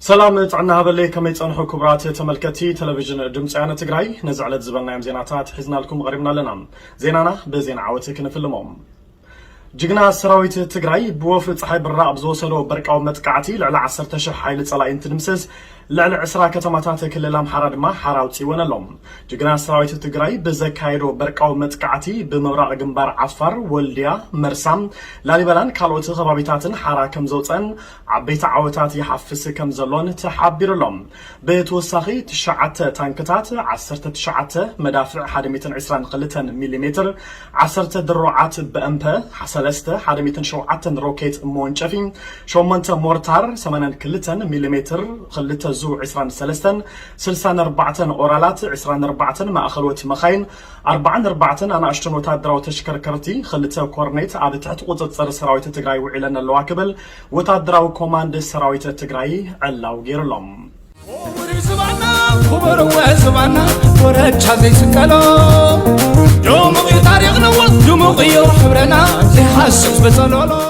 سلام تعنا هبلي كما يصنحوا كبرات تملكتي تلفزيون دمصيانه تግራይ نزعلت زبلنايم زيناتات حزنا لكم قريبنا لنا زينانا بزينا عوتك نفلمهم جغنا سراويت تግራይ بوف صحي براء بزوسلو برقاو متقعتي لعل 10,000 حيل صلاين تنمسس لعل 10 كتماتات كلل امحرا دما حراوتي ونلوم جغنا سراويت تግራይ بزكايدو برقاو متقعتي بمبراق جنبار عفر ولديا مرسام لاليبلان كالوت خبابيتاتن حرا كم زوصن عبيت عوتات يحفس كم زلون تحبيرلهم بتوسخي 9 تانكتات 19 مدافع 120 ملم 10 دروعات بامبا سلسته 107 روكيت مونشفين شومنت مورتار 82 ملم خلته زو 23 64 اورالات 24 ماخلوت مخاين 44 انا اشتن وتادراو تشكركرتي خلته كورنيت اب تحت قطصر سراويت تግራይ وعلنا اللواكبل وتادراو كوماند سراويت تግራይ علاو غيرلهم خبر وزبانا ورجع زي سكالو جمعي تاريخنا وجمعي حبرنا زي حاسس بصلولو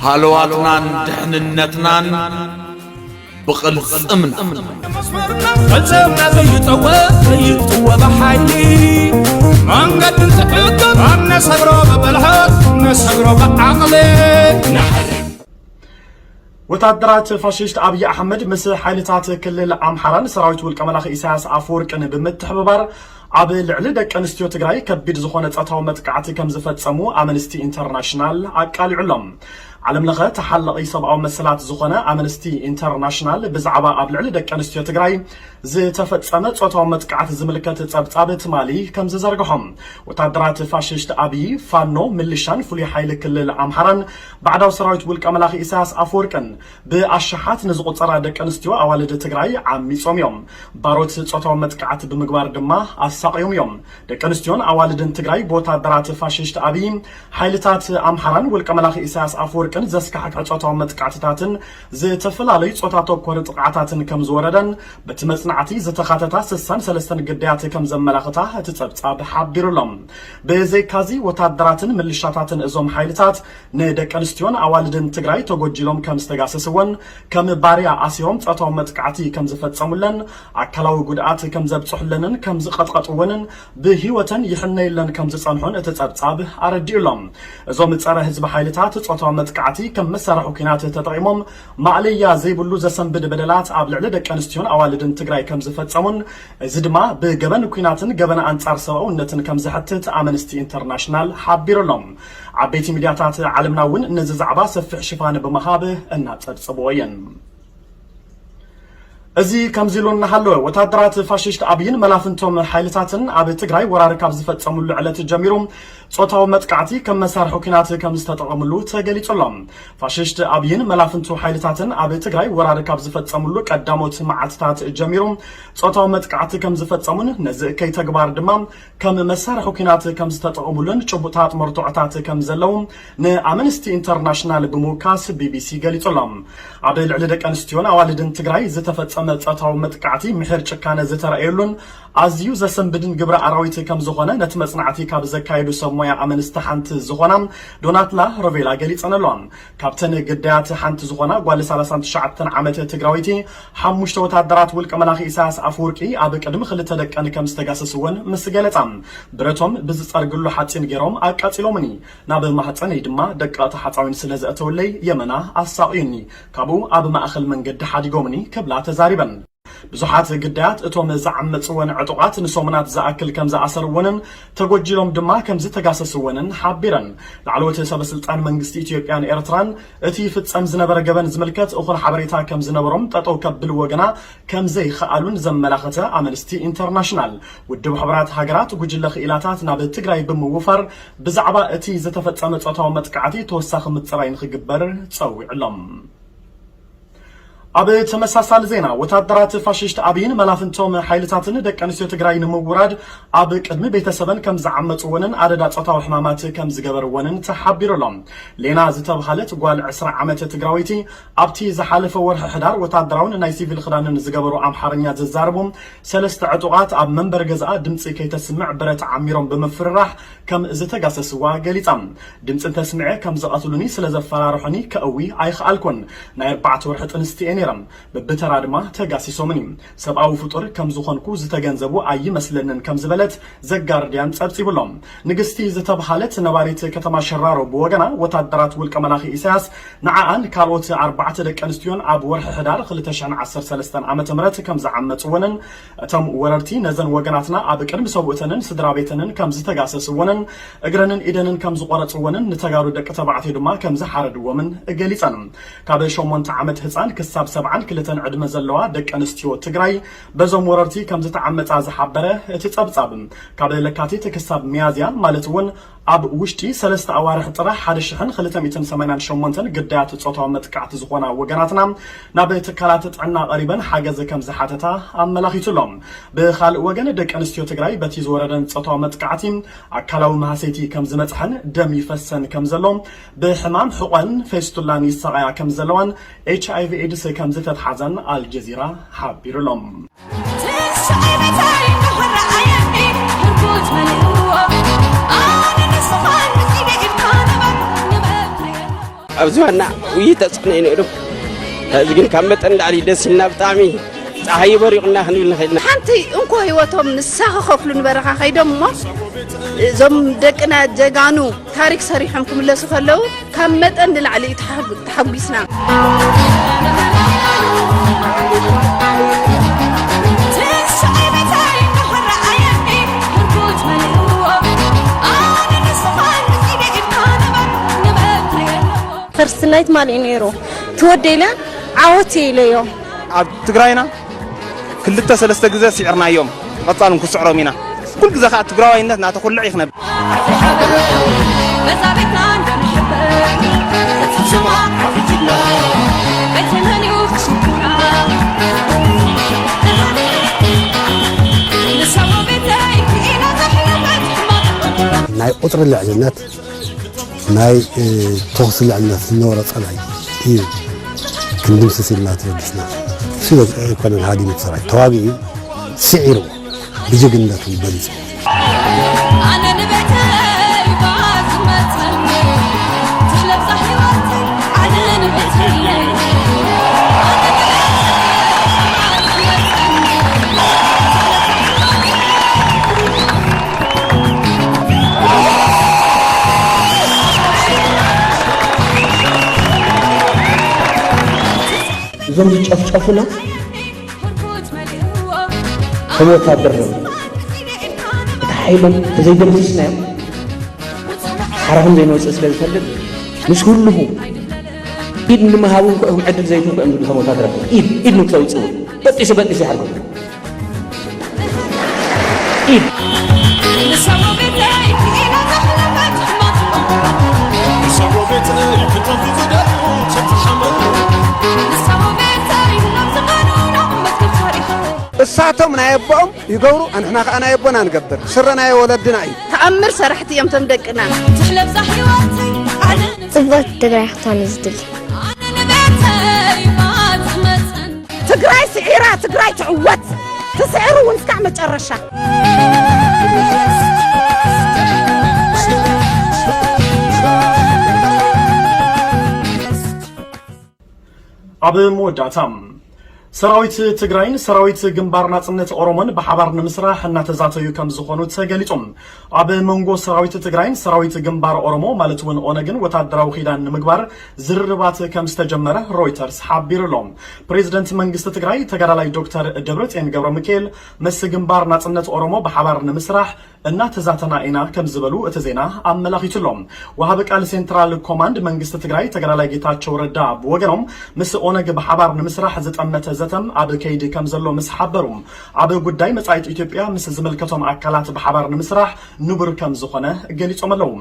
حلواتنا دحننتنا بقلص امنا فلسفنا زي طوى بحيلي منقد نسحقر عنا صبرو ببلحق نصبرو بعقلي وتادرات فاشيست ابي احمد مس حالتات كلل امحران سراويت والقملاخ اساس افورقن بمتحبار اب لعل دق انستيو تግራይ كبيد زخونه صታው متقعت كم زفصمو امنستي انترناشنال اقالعلم علم لغه تحلقي سبعو مسلات زخونه امنستي انترناشنال بزعبا اب لعل دق انستيو تግራይ زتفصمه صታው متقعت زملكت صبصابت مالي كم ززرغهم وتادرات فاشيست ابي فانو ملشان فلي حيل كلل امحران بعداو سراويت والقملاخ اساس افورقن باشحات نزقصرا دق انستيو اوالد تግራይ عميصوم يوم باروت صታው متقعت بمغبار دما ساقيوم يوم دكنستيون اوالدن تግራይ بوتادرات فاشيست ابي حيلتات امحران والقملاخ اساس افورقن زسكحك صታው متقعتاتن زتفلالي صታቶ كور ጥቃታትን كم زوردن بتمصنعتي زتخاتتا 63 ግዳያት كم زملاختا تصبصاب حبيرلهم بزيكازي وتادراتن ملشاتاتن ازوم حيلتات ندكنستيون اوالدن تግራይ تጎجيلوم كم استغاسسون كم باريا اسيوم صታው متقعتي كم زفصمولن አካላዊ ጉድአት كم زبصحلنن كم قطقطونن بهيوتن يحنيلن كم زصنحون اتصبصاب ارديلهم ازوم صره حزب حيلታት صታው متقعتي كم مسرحو كينات تطعيمهم معليا زيبلو زسنبد بدلات اب لعل دقنستيون اوالدن تግራይ كم زفصمون زدما بجبن كيناتن جبن انصار سباونتن كم زحتت امنستي انترناشنال حبيرلهم عبيتي ميدياتات عالمناون نز زعبا سفح شفان بمهابه እና ጸጽቦየን ازي كمزيلون نحلو وتادرات فاشيست ابين ملافنتوم حيلتاتن اب تግራይ ወራርካብ ዝፈጸሙሉ ዕለት ጀሚሩም ጾታው መጥቃዕቲ ከም መሳርሑ ኩናት ከም ዝተጠቀሙሉ ተገሊጾሎም ፋሽስት አብይን መላፍንቱ ሐይልታትን አብ ትግራይ ወራርካብ ዝፈጸሙሉ ቀዳሞት ማዓትታት ጀሚሩም ጾታው መጥቃዕቲ ከም ዝፈጸሙን ነዝከይ ተግባር ድማ ከም መሳርሑ ኩናት ከም ዝተጠቀሙሉን ጭቡጣት መርቶዕታት ከም ዘለው ንአምነስቲ ኢንተርናሽናል ብሙካስ ቢቢሲ ገሊጾሎም አብ ልዕሊ ደቂ አንስትዮን አዋልድን ትግራይ ዝተፈጸመ ጾታው መጥቃዕቲ ምሕር ጭካነ ዝተራእየሉን አዝዩ ዘሰንብድን ግብረ አራዊት ከም ዝኾነ ነት መጽናዕቲ ካብ ዘካይዱ ሰሞያ አመንስተ ሓንቲ ዝኾና ዶናትላ ሮቬላ ገሊጸነሎም ካፕተን ግዳያት ሓንቲ ዝኾና ጓል 39 ዓመት ትግራዊቲ ሓሙሽተ ወታደራት ውልቀ መላኺ ኢሳያስ አፈወርቂ ኣብ ቅድሚ ክልተ ደቀን ከም ዝተጋሰስውን ምስ ገለጻ ብረቶም ብዝጸርግሉ ሓጺን ገይሮም አቃጺሎምኒ ናብ ማህፀነይ ድማ ደቀታ ሓጻዊን ስለ ዘእተውለይ የመና አሳቂኒ ካብኡ ኣብ ማእኸል መንገዲ ሓዲጎምኒ ከብላ ተዛሪበን ብዙሓት ግዳያት እቶም ዘዓመጽውን ዕጡቃት ንሶምናት ዘአክል ከም ዘአሰርወንን ተጎጅሎም ድማ ከም ዝተጋሰስወንን ሓቢረን ላዕለወት ሰበስልጣን መንግስቲ ኢትዮጵያን ኤርትራን እቲ ፍጸም ዝነበረ ገበን ዝምልከት እኹል ሓበሬታ ከም ዝነበሮም ጠጠው ከብል ወገና ከም ዘይኸኣሉን ዘመላኸተ አምነስቲ ኢንተርናሽናል ውድብ ሕብራት ሃገራት ጉጅለ ኽኢላታት ናብ ትግራይ ብምውፋር ብዛዕባ እቲ ዝተፈጸመ ጾታው መጥቃዕቲ ተወሳኺ ምጽራይ ንኽግበር ጸዊዕሎም አብ ተመሳሳል ዜና ወታደራት ፋሽስት አብይን መላፍንቶም ሐይልታትን ደቀንስዮ ትግራይ ንምውራድ አብ ቅድሚ ቤተሰበን ከም ዘዓመጽወንን አደዳ ጾታው ሕማማት ከም ዝገበርወንን ተሓቢሩሎም ሌና ዝተብሃለት ጓል 10 ዓመት ትግራዊቲ ኣብቲ ዝሓለፈ ወርሒ ሕዳር ወታደራውን ናይ ሲቪል ክዳንን ዝገበሩ አምሓርኛ ዝዛረቡ ሰለስተ ዕጡቃት ኣብ መንበር ገዛ ድምጽ ከይተስምዕ ብረት ዓሚሮም ብምፍራህ ከም ዝተጋሰስዋ ገሊጻ ድምጽ ተስምዕ ከም ዘቀትሉኒ ስለ ዘፈራርሑኒ ከእዊ ኣይኽአልኩን ናይ 4 ወርሒ ጥንስቲ ነይሮም በብተራ ድማ ተጋሲሶምን ሰብአዊ ፍጡር ከም ዝኾንኩ ዝተገንዘቡ ኣይመስለንን ከም ዝበለት ዘጋርዲያን ጸብጺብሎም ንግስቲ ዝተባሃለት ነባሪት ከተማ ሸራሮ ብወገና ወታደራት ውልቀ መላኺ ኢሳያስ ንዓኣን ካልኦት 4 ደቂ ኣንስትዮን ኣብ ወርሒ ሕዳር 2013 ዓመተ ምህረት ከም ዝዓመጽወንን እቶም ወረርቲ ነዘን ወገናትና ኣብ ቅድሚ ሰብኡተንን ስድራቤተንን ከም ዝተጋሰስወንን እግረንን ኢደንን ከም ዝቆረጽወንን ንተጋሩ ደቂ ተባዕትዮ ድማ ከም ዝሓረድዎምን ገሊጸን ካብ 8 ዓመት ህፃን ክሳብ 72 ዕድመ ዘለዋ ደቂ ኣንስትዮ ትግራይ በዞም ወረርቲ ከም ዝተዓመጻ ዝሓበረ እቲ ጸብጻብ ካብ ለካቲት ክሳብ ሚያዝያ ማለት እውን ኣብ ውሽጢ 3 ኣዋርሕ ጥራሕ 1288 ግዳያት ጾታዊ መጥቃዕቲ ዝኾና ወገናትና ናብ ትካላት ጥዕና ቀሪበን ሓገዝ ከም ዝሓተታ ኣመላኺቱሎም ብኻልእ ወገን ደቂ ኣንስትዮ ትግራይ በቲ ዝወረደን ጾታዊ መጥቃዕቲ ኣካላዊ ማህሰይቲ ከም ዝመጽሐን ደም ይፈሰን ከም ዘሎ ብሕማም ሕቆን ፌስቱላን ይሰቃያ ከም ዘለዋን HIV ኤድስ ከም ዝተተሓዘን አልጀዚራ ሓቢሩሎም ኣብዝዋና ውይይት ተጽዕነይ ነይሩ ሕዚ ግን ካብ መጠን ላዕሊ ደስ ኢልና ብጣዕሚ ፀሓይ በሪቑና ክንብል ንኽእልና ሓንቲ እንኳ ህይወቶም ንሳኸ ከፍሉ ንበረኻ ኸይዶም እሞ እዞም ደቅና ጀጋኑ ታሪክ ሰሪሖም ክምለሱ ከለዉ ካብ መጠን ንላዕሊ ተሓጒስና ፈርስናይት ማልኢ ነይሩ ትወደይለ ዓወት ኢለዮ ኣብ ትግራይና ክልተ ሰለስተ ግዜ ሲዕርናዮም ቀጻሉን ክስዕሮም ኢና ኩል ግዜ ከዓ ትግራዋይነት ናተኩልዕ ይኽነብ ናይ ቁጥሪ ልዕልነት ናይ ተኽሲ ልዕልነት ዝነበረ ጸላኢ እዩ ክንድምስስ ኢልና ተወዲስና እሱ ኮነን ሃዲመት ሰራይ ተዋጊኡ ስዒሩ ብጀግንነቱ በሊጹ زوم ጨፍጨፉና ወታደር ነው ታይሎም ተዘይደምስና حرهم زي نوصل ስለፈልግ مش كله إيد نمهاون كأهم عدل زي توك أمدو هم وتادر إيد نكسوي تسوي بطيس حركم إيد الساعتهم نايبهم يقولوا أن إحنا أنا يبون نقدر سرنا يا ولدنا أي تأمر سرحت يوم تمدقنا تحلب صحيواتي صبت تقرأ حطاني زدل تقرأي سعيرة تقرأي تعوت تسعروا ونسكع متقرشة أبي موداتام ሰራዊት ትግራይን ሰራዊት ግንባር ናጽነት ኦሮሞን በሐባር ንምስራሕ እናተዛተዩ ከም ዝኾኑ ተገሊጾም ኣብ መንጎ ሰራዊት ትግራይን ሰራዊት ግንባር ኦሮሞ ማለት ውን ኦነግን ወታደራዊ ኺዳን ንምግባር ዝርርባት ከም ዝተጀመረ ሮይተርስ ሓቢሩሎም ፕሬዝደንት መንግስቲ ትግራይ ተጋዳላይ ዶክተር ደብረጽዮን ገብረሚካኤል ምስ ግንባር ናጽነት ኦሮሞ በሐባር ንምስራሕ እናተዛተና ኢና ከም ዝበሉ እቲ ዜና ኣመላኺቱሎም ወሃብ ቃል ሴንትራል ኮማንድ መንግስቲ ትግራይ ተጋዳላይ ጌታቸው ረዳ ብወገኖም ምስ ኦነግ በሐባር ንምስራሕ ዝጠመተ ዘተም ኣብ ከይዲ ከም ዘሎ ምስ ሓበሩም ኣብ ጉዳይ መጻኢት ኢትዮጵያ ምስ ዝመልከቶም ኣካላት በሐባር ንምስራሕ ንቡር ከም ዝኾነ ገሊጾም ኣለዉ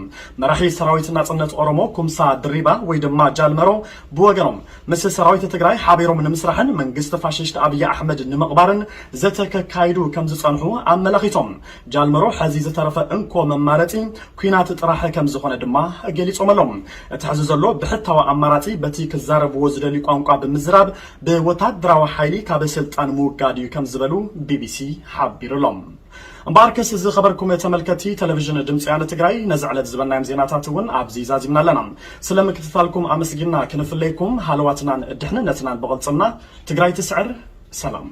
መራሒ ሰራዊት ናጽነት ኦሮሞ ኩምሳ ድሪባ ወይ ድማ ጃልመሮ ብወገኖም ምስ ሰራዊት ትግራይ ሓቢሮም ንምስራሕን መንግስቲ ፋሽስት አብይ አሕመድ ንምቕባርን ዘተከካይዱ ከም ዝጸንሑ ኣመላኺቶም ጃልመሮ حزي زترفة انكو ممارتي كوينات طرحة كم زخونة دما قليصو ملوم اتحزو زلو بحتى واماراتي بتيك الزارب وزدلي قانقا بمزراب بوتاد دراو حيلي كابسلطان موغاديو كم زبلو BBC حبيرلوم امباركس زي خبركم تملكتي تلفزيون دمص يعني تግራይ نزعلت زبنايم زيناتات ون ابزي زازمنا لنا سلام كتفالكم امسجنا كنفليكم حلواتنا دحننتنا بقلصنا تግራይ تسعر سلام